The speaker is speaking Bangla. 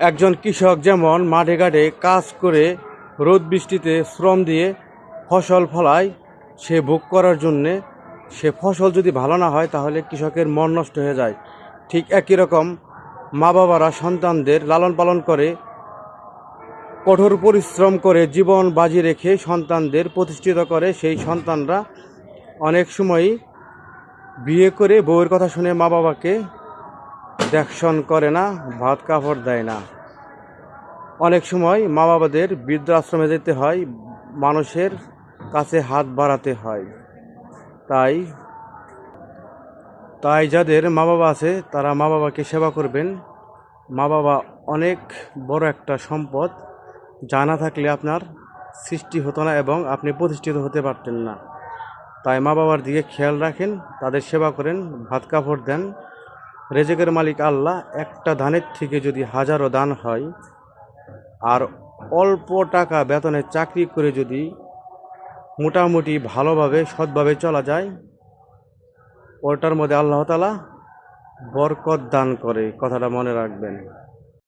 একজন কৃষক যেমন মাঠে ঘাটে কাজ করে রোদ বৃষ্টিতে শ্রম দিয়ে ফসল ফলায়, সে ভোগ করার জন্যে, সে ফসল যদি ভালো না হয় তাহলে কৃষকের মন নষ্ট হয়ে যায়। ঠিক একই রকম মা বাবারা সন্তানদের লালন পালন করে, কঠোর পরিশ্রম করে, জীবন বাজি রেখে সন্তানদের প্রতিষ্ঠিত করে। সেই সন্তানরা অনেক সময়ই বিয়ে করে বউয়ের কথা শুনে মা বাবাকে দেখশন করে না, ভাত কাপড় দেয় না। অনেক সময় মা বাবাদের বৃদ্ধাশ্রমে যেতে হয়, মানুষের কাছে হাত বাড়াতে হয়। তাই তাই যাদের মা বাবা আছে তারা মা বাবাকে সেবা করবেন। মা বাবা অনেক বড় একটা সম্পদ, যা না থাকলে আপনার সৃষ্টি হতো না এবং আপনি প্রতিষ্ঠিত হতে পারতেন না। তাই মা বাবার দিকে খেয়াল রাখেন, তাদের সেবা করেন, ভাত কাপড় দেন। রেজেকের মালিক আল্লাহ। একটা ধানের থেকে যদি হাজারো দান হয়, আর অল্প টাকা বেতনে চাকরি করে যদি মোটামুটি ভালোভাবে সৎভাবে চলা যায়, ওটার মধ্যে আল্লাহ তাআলা বরকত দান করে। কথাটা মনে রাখবেন।